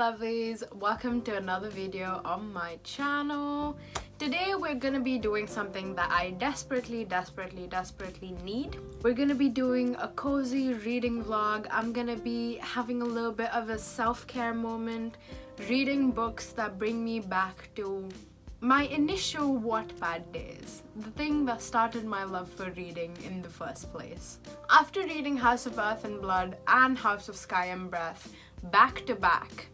lovelies, welcome to another video on my channel. Today we're gonna be doing something that I desperately need. We're gonna be doing a cozy reading vlog. I'm gonna be having a little bit of a self-care moment, reading books that bring me back to my initial wattpad days, the thing that started my love for reading in the first place. After reading House of Earth and Blood and House of Sky and Breath back to back,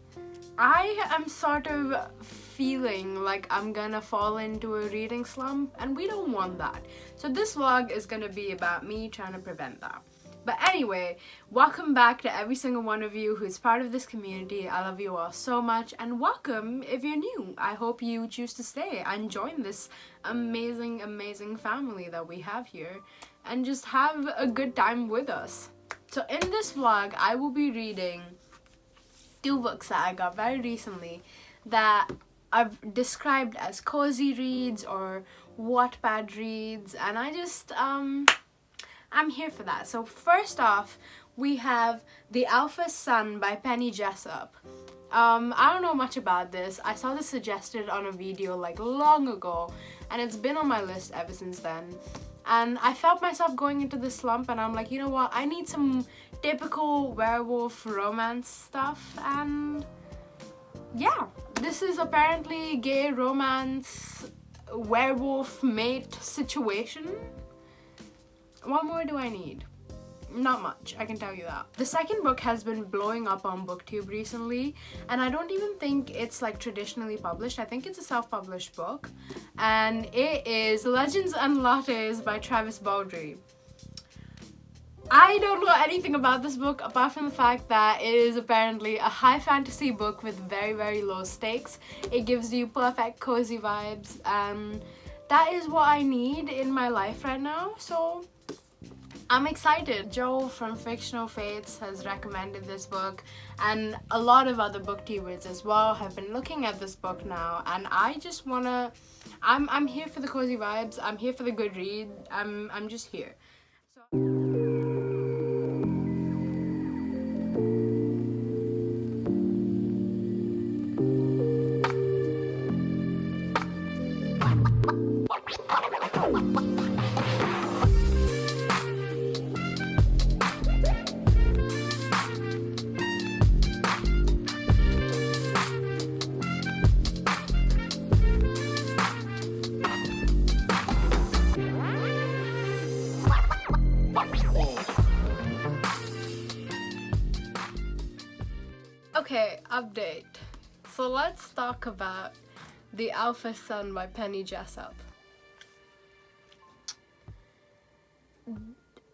I am sort of feeling like I'm gonna fall into a reading slump, and we don't want that. So this vlog is gonna be about me trying to prevent that. But anyway, welcome back to every single one of you who's part of this community. I love you all so much, and welcome if you're new. I hope you choose to stay and join this amazing family that we have here and just have a good time with us. So in this vlog, I will be reading two books that I got very recently that I've described as cozy reads or Wattpad reads, and I just I'm here for that. So first off, we have The Alpha Sun by Penny Jessup. I don't know much about this. I saw this suggested on a video like long ago, and it's been on my list ever since then. And I felt myself going into the slump, and I'm like, you know what, I need some typical werewolf romance stuff. And yeah, this is apparently gay romance werewolf mate situation. What more do I need? Not much, I can tell you that. The second book has been blowing up on BookTube recently, and I don't even think it's like traditionally published. I think it's a self-published book, and it is Legends and Lattes by Baldree. I don't know anything about this book apart from the fact that it is apparently a high fantasy book with very low stakes. It gives you perfect cozy vibes, and that is what I need in my life right now, so I'm excited. Joe from Fictional Fates has recommended this book, and a lot of other booktubers as well have been looking at this book now, and I just wanna, I'm here for the cozy vibes, I'm here for the good read, I'm just here. Okay, update. So let's talk about The Alpha Sun by Penny Jessup.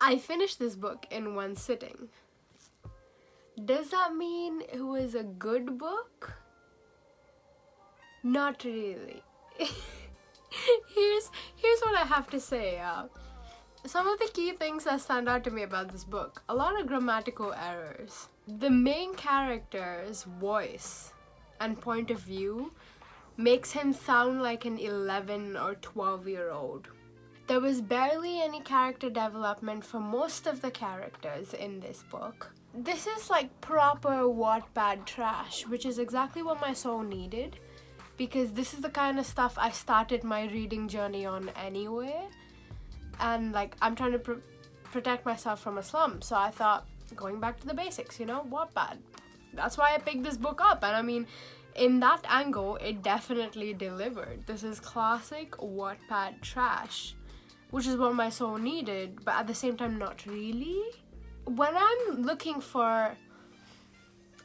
I finished this book in one sitting. Does that mean it was a good book? Not really. Here's what I have to say. Some of the key things that stand out to me about this book: a lot of grammatical errors. The main character's voice and point of view makes him sound like an 11 or 12-year-old. There was barely any character development for most of the characters in this book. This is like proper Wattpad trash, which is exactly what my soul needed, because this is the kind of stuff I started my reading journey on anyway, and like I'm trying to protect myself from a slump, so I thought, going back to the basics, you know, Wattpad. That's why I picked this book up, and I mean, in that angle, it definitely delivered. This is classic Wattpad trash, which is what my soul needed, but at the same time, not really. When I'm looking for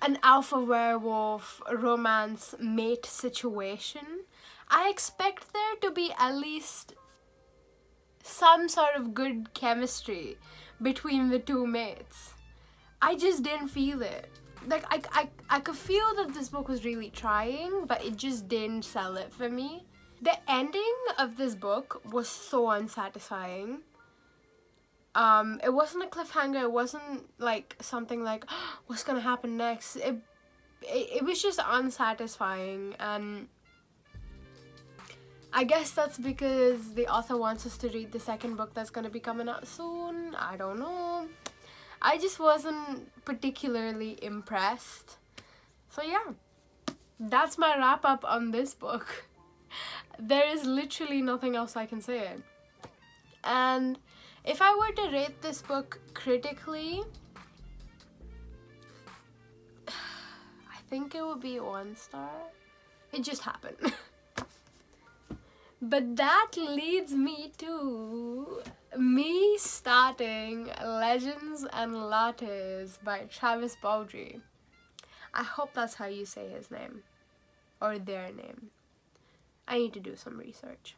an alpha werewolf romance mate situation, I expect there to be at least some sort of good chemistry between the two mates. I just didn't feel it. Like, I could feel that this book was really trying, but it just didn't sell it for me. The ending of this book was so unsatisfying. It wasn't a cliffhanger, it wasn't like something like, oh, what's gonna happen next? It was just unsatisfying, and I guess that's because the author wants us to read the second book that's gonna be coming out soon. I don't know. I just wasn't particularly impressed. So yeah, that's my wrap up on this book. There is literally nothing else I can say. And if I were to rate this book critically, I think it would be 1 star. It just happened. But that leads me to me starting Legends and Lattes by Travis Baldree. I hope that's how you say his name. Or their name. I need to do some research.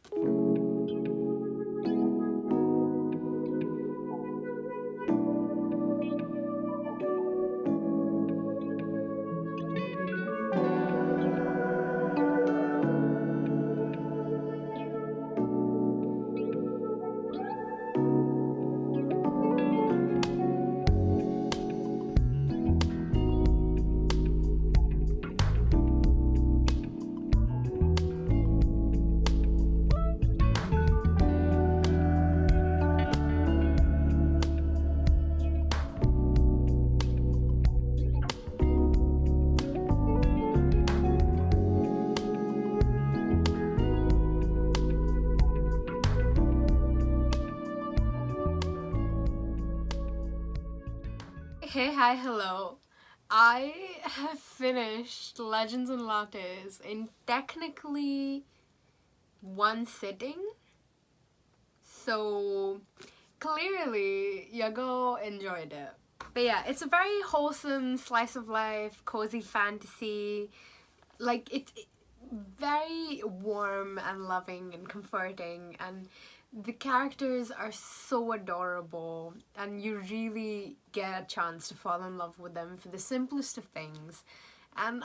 Hey, hi, hello. I have finished Legends and Lattes in technically 1 sitting. So clearly you go enjoyed it. But yeah, it's a very wholesome slice of life, cozy fantasy. Like it's very warm and loving and comforting, and the characters are so adorable, and you really get a chance to fall in love with them for the simplest of things. And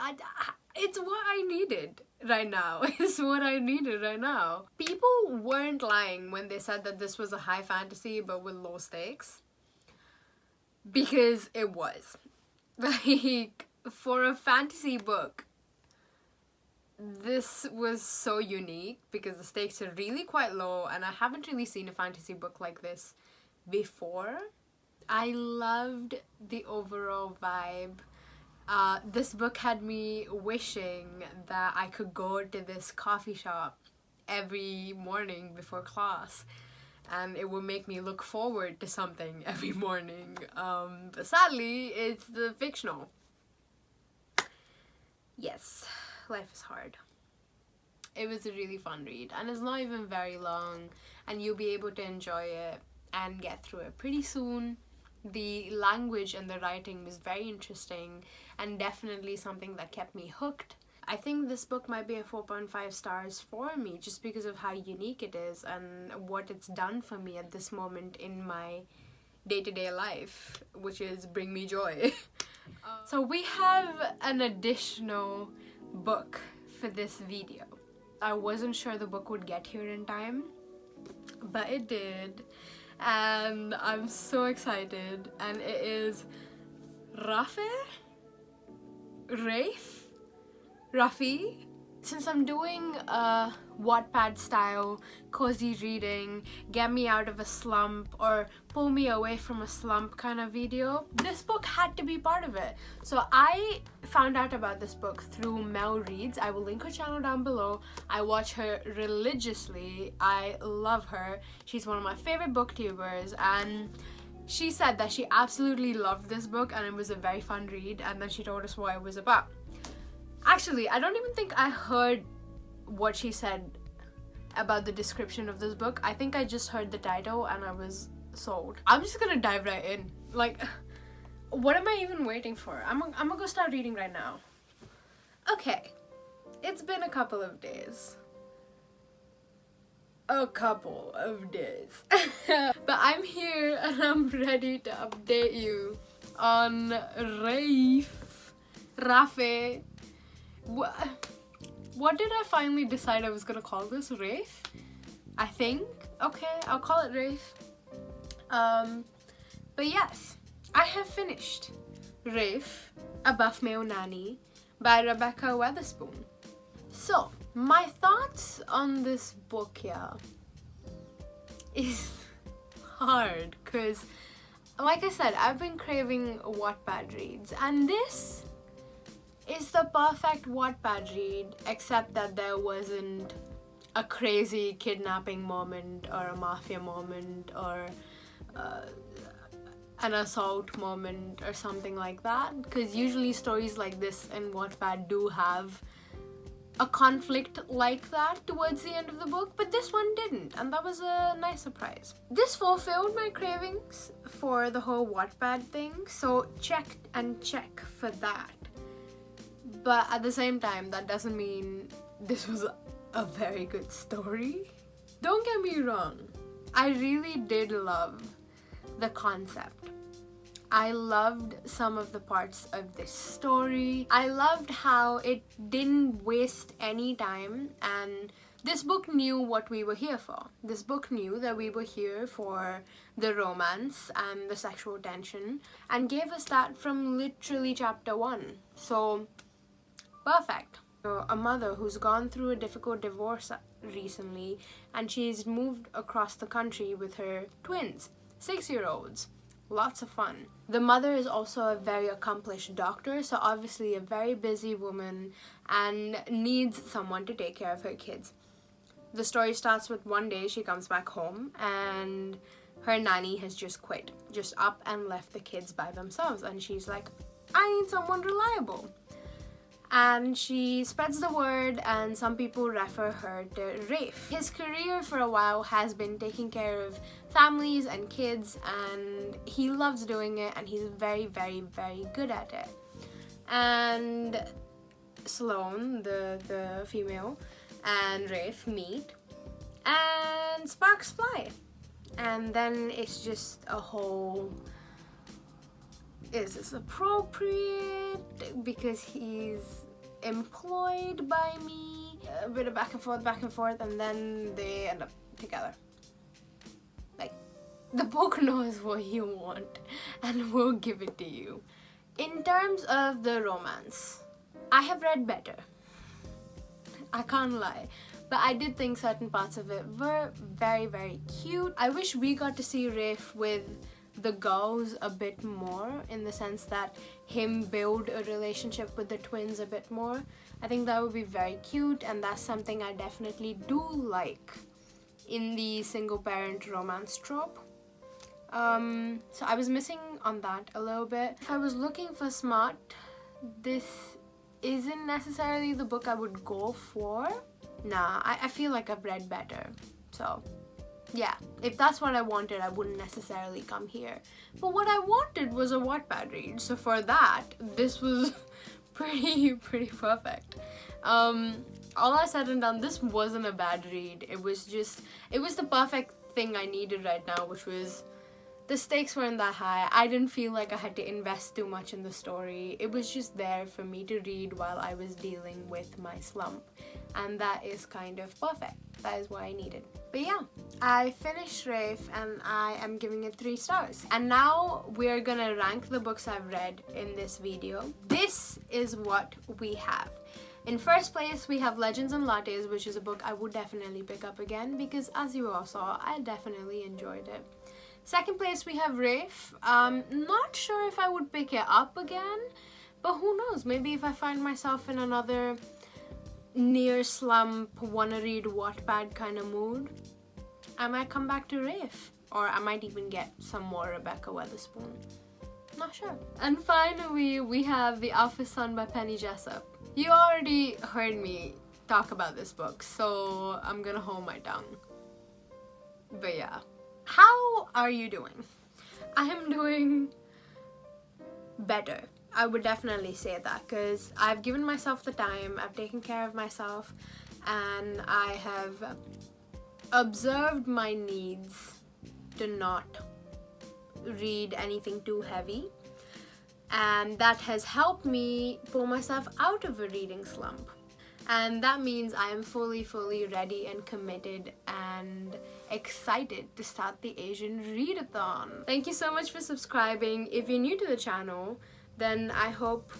it's what I needed right now. It's what I needed right now. People weren't lying when they said that this was a high fantasy but with low stakes. Because it was. Like, for a fantasy book, this was so unique because the stakes are really quite low, and I haven't really seen a fantasy book like this before. I loved the overall vibe. This book had me wishing that I could go to this coffee shop every morning before class, and it would make me look forward to something every morning. But sadly, it's the fictional. Yes. Life is hard. It was a really fun read, and it's not even very long, and you'll be able to enjoy it and get through it pretty soon. The language and the writing was very interesting and definitely something that kept me hooked. I think this book might be a 4.5 stars for me just because of how unique it is and what it's done for me at this moment in my day-to-day life, which is bring me joy. So we have an additional book for this video. I wasn't sure the book would get here in time, but it did, and I'm so excited. And it is Rafe. Since I'm doing a wattpad style cozy reading, get me out of a slump or pull me away from a slump kind of video, this book had to be part of it. So I found out about this book through Mel Reads. I will link her channel down below. I watch her religiously. I love her. She's one of my favorite booktubers, and she said that she absolutely loved this book and it was a very fun read, and then she told us what it was about. Actually, I don't even think I heard what she said about the description of this book. I think I just heard the title and I was sold. I'm just gonna dive right in. Like, what am I even waiting for? I'm gonna go start reading right now. Okay, it's been a couple of days. But I'm here and I'm ready to update you on Rafe. What did I finally decide I was gonna call this? Rafe? I think. Okay, I'll call it Rafe. But yes, I have finished Rafe, A Buff Male Nanny by Rebekah Weatherspoon. So, my thoughts on this book here is hard because, like I said, I've been craving Wattpad reads, and this It's the perfect Wattpad read, except that there wasn't a crazy kidnapping moment or a mafia moment or an assault moment or something like that, because usually stories like this in Wattpad do have a conflict like that towards the end of the book, but this one didn't, and that was a nice surprise. This fulfilled my cravings for the whole Wattpad thing, so check for that. But at the same time, that doesn't mean this was a very good story. Don't get me wrong, I really did love the concept. I loved some of the parts of this story. I loved how it didn't waste any time, and this book knew what we were here for. This book knew that we were here for the romance and the sexual tension, and gave us that from literally chapter 1. So, perfect. So, a mother who's gone through a difficult divorce recently, and she's moved across the country with her twins, 6-year-olds. Lots of fun. The mother is also a very accomplished doctor, so obviously a very busy woman and needs someone to take care of her kids. The story starts with one day she comes back home and her nanny has just quit, just up and left the kids by themselves, and she's like, I need someone reliable. And she spreads the word, and some people refer her to Rafe. His career for a while has been taking care of families and kids, and he loves doing it, and he's very, very, very good at it. And Sloane, the female, and Rafe meet, and sparks fly. And then it's just a whole, is this appropriate because he's employed by me? A bit of back and forth, and then they end up together. Like, the book knows what you want and will give it to you. In terms of the romance, I have read better. I can't lie. But I did think certain parts of it were very, very cute. I wish we got to see Rafe with the girls a bit more, in the sense that him build a relationship with the twins a bit more. I think that would be very cute, and that's something I definitely do like in the single parent romance trope. So I was missing on that a little bit. If I was looking for smart, this isn't necessarily the book I would go for. Nah, I feel like I've read better. So yeah, if that's what I wanted, I wouldn't necessarily come here. But what I wanted was a Wattpad read, so for that, this was pretty perfect. All I said and done, this wasn't a bad read. It was the perfect thing I needed right now, which was, the stakes weren't that high. I didn't feel like I had to invest too much in the story. It was just there for me to read while I was dealing with my slump. And that is kind of perfect. That is what I needed. But yeah, I finished Rafe and I am giving it 3 stars. And now we're gonna rank the books I've read in this video. This is what we have. In first place, we have Legends and Lattes, which is a book I would definitely pick up again because, as you all saw, I definitely enjoyed it. Second place, we have Rafe. Not sure if I would pick it up again, but who knows, maybe if I find myself in another near slump, wanna read Wattpad kind of mood, I might come back to Rafe, or I might even get some more Rebekah Weatherspoon. Not sure. And finally, we have The Alpha Son by Penny Jessup. You already heard me talk about this book, so I'm gonna hold my tongue. But yeah. How are you doing? I am doing better. I would definitely say that, because I've given myself the time, I've taken care of myself, and I have observed my needs to not read anything too heavy, and that has helped me pull myself out of a reading slump. And that means I am fully ready and committed and excited to start the Asian Readathon. Thank you so much for subscribing. If you're new to the channel, then I hope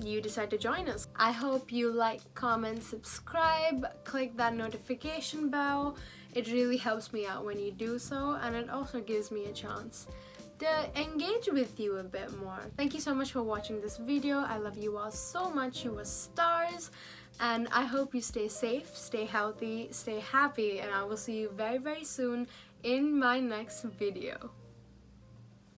you decide to join us. I hope you like, comment, subscribe, click that notification bell. It really helps me out when you do so, and it also gives me a chance engage with you a bit more. Thank you so much for watching this video. I love you all so much. You are stars, and I hope you stay safe, stay healthy, stay happy, and I will see you very, very soon in my next video.